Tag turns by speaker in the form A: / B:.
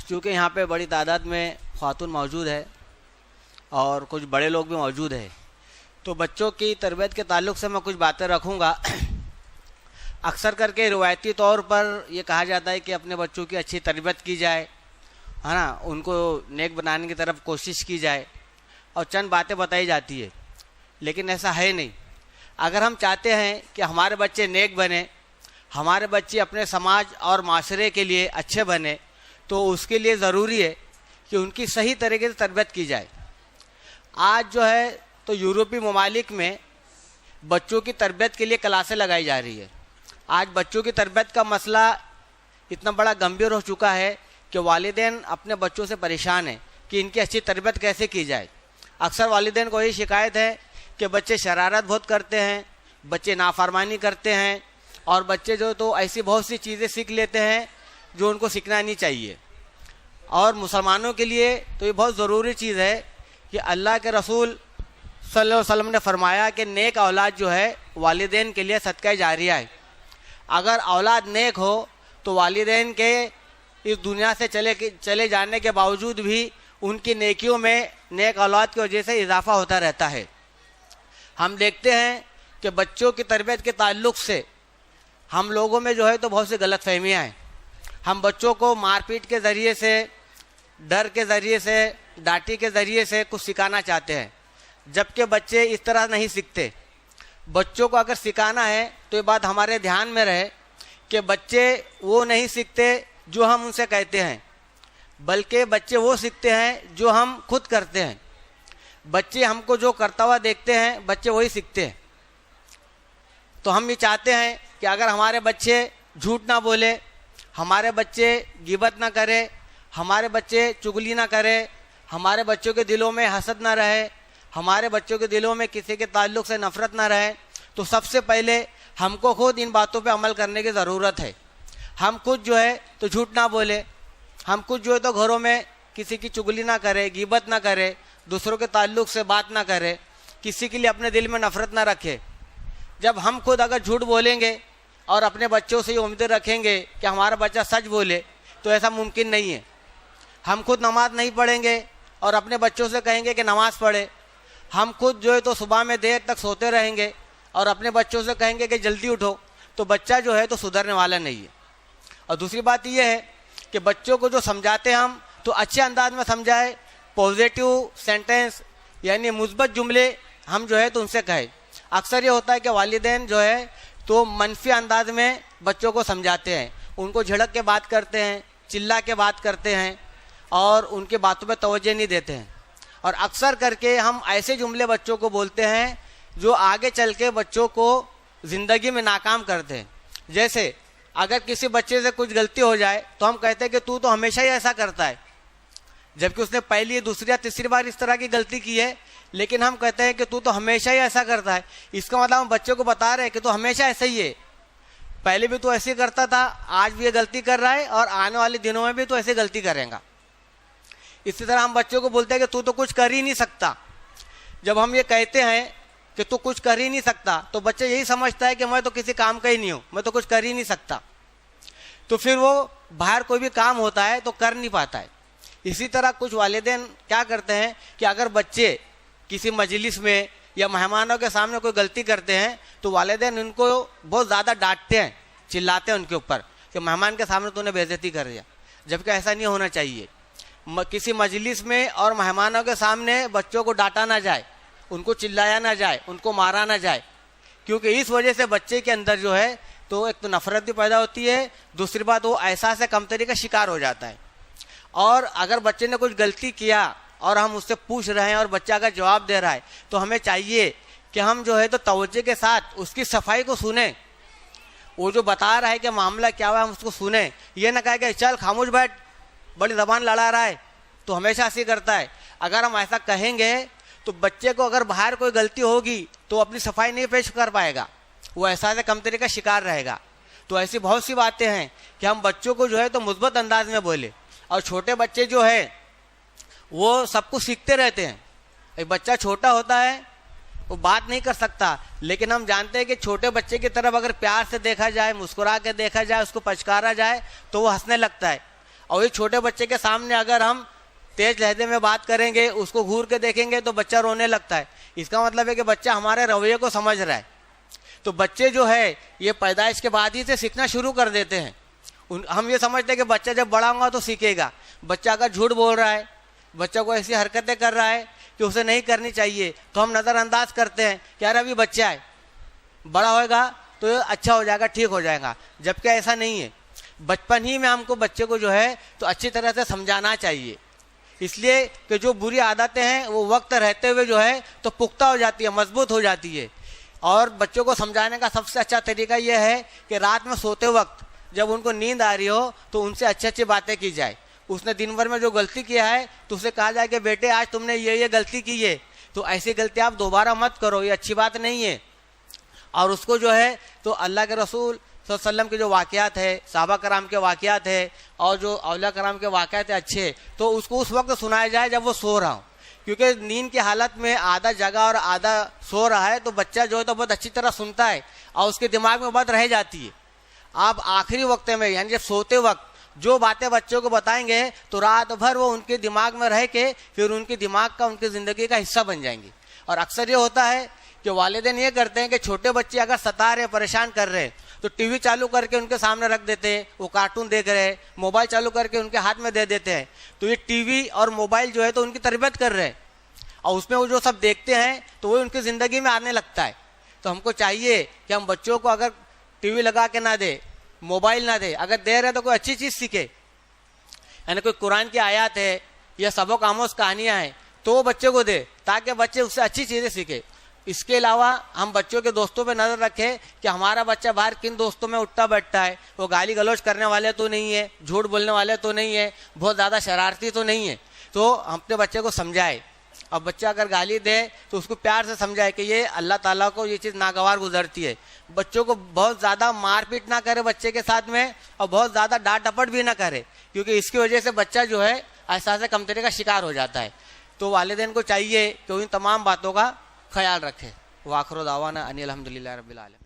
A: चूँकि यहाँ पे बड़ी तादाद में ख़ातून मौजूद है और कुछ बड़े लोग भी मौजूद है, तो बच्चों की तरबियत के ताल्लुक़ से मैं कुछ बातें रखूँगा। अक्सर करके रिवायती तौर पर यह कहा जाता है कि अपने बच्चों की अच्छी तरबियत की जाए, है ना, उनको नेक बनाने की तरफ कोशिश की जाए और चंद बातें बताई जाती है, लेकिन ऐसा है नहीं। अगर हम चाहते हैं कि हमारे बच्चे नेक बने, हमारे बच्चे अपने समाज और माशरे के लिए अच्छे बने, तो उसके लिए ज़रूरी है कि उनकी सही तरीके से तरबियत की जाए। आज जो है तो यूरोपीय ममालिक में बच्चों की तरबियत के लिए क्लासें लगाई जा रही है। आज बच्चों की तरबियत का मसला इतना बड़ा गंभीर हो चुका है कि वालिदैन अपने बच्चों से परेशान हैं कि इनकी अच्छी तरबियत कैसे की जाए। अक्सर वालिदैन को यही शिकायत है कि बच्चे शरारत बहुत करते हैं, बच्चे नाफरमानी करते हैं और बच्चे जो तो ऐसी बहुत सी चीज़ें सीख लेते हैं जो उनको सीखना नहीं चाहिए। और मुसलमानों के लिए तो ये बहुत ज़रूरी चीज़ है कि अल्लाह के रसूल सल्लल्लाहु अलैहि वसल्लम ने फरमाया कि नेक औलाद जो है वालिदैन के लिए सदका जारिया है। अगर औलाद नेक हो तो वालिदैन के इस दुनिया से चले जाने के बावजूद भी उनकी नेकियों में नेक औलाद की वजह से इजाफ़ा होता रहता है। हम देखते हैं कि बच्चों की तरबियत के ताल्लुक़ से हम लोगों में जो है तो बहुत सी गलतफहमियाँ हैं। हम बच्चों को मारपीट के ज़रिए से, डर के ज़रिए से, डांटी के ज़रिए से कुछ सिखाना चाहते हैं, जबकि बच्चे इस तरह नहीं सीखते। बच्चों को अगर सिखाना है तो ये बात हमारे ध्यान में रहे कि बच्चे वो नहीं सीखते जो हम उनसे कहते हैं, बल्कि बच्चे वो सीखते हैं जो हम खुद करते हैं। बच्चे हमको जो करता हुआ देखते हैं बच्चे वही सीखते हैं। तो हम ये चाहते हैं कि अगर हमारे बच्चे झूठ ना बोले, हमारे बच्चे गिबत ना करे, हमारे बच्चे चुगली ना करे, हमारे बच्चों के दिलों में हसद ना रहे, हमारे बच्चों के दिलों में किसी के ताल्लुक़ से नफ़रत ना रहे, तो सबसे पहले हमको खुद इन बातों पे अमल करने की ज़रूरत है। हम खुद जो है तो झूठ ना बोले, हम खुद जो है तो घरों में किसी की चुगली ना करे, गिबत ना करे, दूसरों के ताल्लुक़ से बात ना करे, किसी के लिए अपने दिल में नफ़रत ना रखे। जब हम खुद अगर झूठ बोलेंगे और अपने बच्चों से ये उम्मीद रखेंगे कि हमारा बच्चा सच बोले, तो ऐसा मुमकिन नहीं है। हम खुद नमाज नहीं पढ़ेंगे और अपने बच्चों से कहेंगे कि नमाज़ पढ़े। हम खुद जो है तो सुबह में देर तक सोते रहेंगे और अपने बच्चों से कहेंगे कि जल्दी उठो, तो बच्चा जो है तो सुधरने वाला नहीं है। और दूसरी बात यह है कि बच्चों को जो समझाते हैं हम तो अच्छे अंदाज में समझाए, पॉजिटिव सेंटेंस यानी मुस्बत जुमले हम जो है तो उनसे कहें। अक्सर ये होता है कि वालिदैन जो है तो मनफी अंदाज में बच्चों को समझाते हैं, उनको झिड़क के बात करते हैं, चिल्ला के बात करते हैं और उनके बातों पे तवज्जो नहीं देते हैं। और अक्सर करके हम ऐसे जुमले बच्चों को बोलते हैं जो आगे चल के बच्चों को ज़िंदगी में नाकाम करते हैं। जैसे अगर किसी बच्चे से कुछ गलती हो जाए तो हम कहते हैं कि तू तो हमेशा ही ऐसा करता है, जबकि उसने पहली, दूसरी या तीसरी बार इस तरह की गलती की है, लेकिन हम कहते हैं कि तू तो हमेशा ही ऐसा करता है। इसका मतलब हम बच्चे को बता रहे हैं कि तू हमेशा ऐसा ही है, पहले भी तू ऐसे ही करता था, आज भी ये गलती कर रहा है और आने वाले दिनों में भी तू ऐसे गलती करेगा। इसी तरह हम बच्चों को बोलते हैं कि तू तो कुछ कर ही नहीं सकता। जब हम ये कहते हैं कि तू कुछ कर ही नहीं सकता तो बच्चा यही समझता है कि मैं तो किसी काम का ही नहीं हूँ, मैं तो कुछ कर ही नहीं सकता, तो फिर वो बाहर कोई भी काम होता है तो कर नहीं पाता है। इसी तरह कुछ वालिदैन क्या करते हैं कि अगर बच्चे किसी मजलिस में या मेहमानों के सामने कोई गलती करते हैं तो वालिदैन उनको बहुत ज़्यादा डांटते हैं, चिल्लाते हैं उनके ऊपर कि मेहमान के सामने तूने बेइज्जती कर दिया, जबकि ऐसा नहीं होना चाहिए। किसी मजलिस में और मेहमानों के सामने बच्चों को डांटा ना जाए, उनको चिल्लाया ना जाए, उनको मारा ना जाए, क्योंकि इस वजह से बच्चे के अंदर जो है तो एक तो नफ़रत भी पैदा होती है, दूसरी बात वो एहसास कमतरी का शिकार हो जाता है। और अगर बच्चे ने कुछ गलती किया और हम उससे पूछ रहे हैं और बच्चा अगर जवाब दे रहा है तो हमें चाहिए कि हम जो है तो तवज्जो के साथ उसकी सफाई को सुने। वो जो बता रहा है कि मामला क्या हुआ हम उसको सुने, ये ना कहे कि चल खामोश बैठ, बड़ी ज़बान लड़ा रहा है, तो हमेशा ऐसे करता है। अगर हम ऐसा कहेंगे तो बच्चे को अगर बाहर कोई गलती होगी तो अपनी सफाई नहीं पेश कर पाएगा, वो एहसास कमतरी का शिकार रहेगा। तो ऐसी बहुत सी बातें हैं कि हम बच्चों को जो है तो मुस्बत अंदाज में बोले। और छोटे बच्चे जो है वो सब कुछ सीखते रहते हैं। एक बच्चा छोटा होता है वो बात नहीं कर सकता, लेकिन हम जानते हैं कि छोटे बच्चे की तरफ अगर प्यार से देखा जाए, मुस्कुरा के देखा जाए, उसको पचकारा जाए तो वो हंसने लगता है। और ये छोटे बच्चे के सामने अगर हम तेज लहजे में बात करेंगे, उसको घूर के देखेंगे तो बच्चा रोने लगता है। इसका मतलब है कि बच्चा हमारे रवैये को समझ रहा है। तो बच्चे जो है ये पैदाइश के बाद ही से सीखना शुरू कर देते हैं। हम ये समझते हैं कि बच्चा जब बड़ा होगा तो सीखेगा। बच्चा अगर झूठ बोल रहा है, बच्चा को ऐसी हरकतें कर रहा है कि उसे नहीं करनी चाहिए, तो हम नज़रअंदाज करते हैं कि यार अभी बच्चा है, बड़ा होएगा तो अच्छा हो जाएगा, ठीक हो जाएगा। जबकि ऐसा नहीं है। बचपन ही में हमको बच्चे को जो है तो अच्छी तरह से समझाना चाहिए, इसलिए कि जो बुरी आदतें हैं वो वक्त रहते हुए जो है तो पुख्ता हो जाती है, मजबूत हो जाती है। और बच्चों को समझाने का सबसे अच्छा तरीका यह है कि रात में सोते वक्त जब उनको नींद आ रही हो तो उनसे अच्छी अच्छी बातें की जाए। उसने दिन भर में जो गलती किया है तो उसे कहा जाए कि बेटे आज तुमने ये गलती की है, तो ऐसी गलती आप दोबारा मत करो, ये अच्छी बात नहीं है। और उसको जो है तो अल्लाह के रसूल सल्लल्लाहु अलैहि वसल्लम के जो वाक़यात है, सहाबा कराम के वाक़यात है और जो औलिया कराम के वाक़यात है अच्छे, तो उसको उस वक्त सुनाया जाए जब वो सो रहा हो। क्योंकि नींद की हालत में आधा जगा और आधा सो रहा है तो बच्चा जो है तो बहुत अच्छी तरह सुनता है और उसके दिमाग में बात रह जाती है। आप आखिरी वक्त में यानी जब सोते वक्त जो बातें बच्चों को बताएंगे तो रात भर वो उनके दिमाग में रह के फिर उनके दिमाग का, उनकी ज़िंदगी का हिस्सा बन जाएंगी। और अक्सर ये होता है कि वालिदैन ये करते हैं कि छोटे बच्चे अगर सता रहे, परेशान कर रहे तो टीवी चालू करके उनके सामने रख देते हैं, वो कार्टून देख रहे हैं, मोबाइल चालू करके उनके हाथ में दे देते हैं। तो ये टीवी और मोबाइल जो है तो उनकी तरबियत कर रहे हैं और उसमें वो जो सब देखते हैं तो वो उनकी ज़िंदगी में आने लगता है। तो हमको चाहिए कि हम बच्चों को अगर टीवी लगा के ना दे, मोबाइल ना दे, अगर दे रहे तो कोई अच्छी चीज़ सीखे, यानी कोई कुरान की आयत है या सबक आमोज कहानियाँ हैं तो वो बच्चे को दे ताकि बच्चे उससे अच्छी चीज़ें सीखे। इसके अलावा हम बच्चों के दोस्तों पे नज़र रखें कि हमारा बच्चा बाहर किन दोस्तों में उठता बैठता है, वो गाली गलौज करने वाले तो नहीं है, झूठ बोलने वाले तो नहीं है, बहुत ज़्यादा शरारती तो नहीं है। तो हम अपने बच्चे को समझाए। अब बच्चा अगर गाली दे तो उसको प्यार से समझाए कि ये अल्लाह ताला को ये चीज़ नागवार गुजरती है। बच्चों को बहुत ज़्यादा मारपीट ना करे बच्चे के साथ में और बहुत ज़्यादा डांट डपट भी ना करे, क्योंकि इसकी वजह से बच्चा जो है एहसास कमतरी का शिकार हो जाता है। तो वालिदैन को चाहिए कि इन तमाम बातों का ख्याल रखें। वाखिर दावाना अनिल हम्दुलिल्लाहि रब्बिल आलमीन।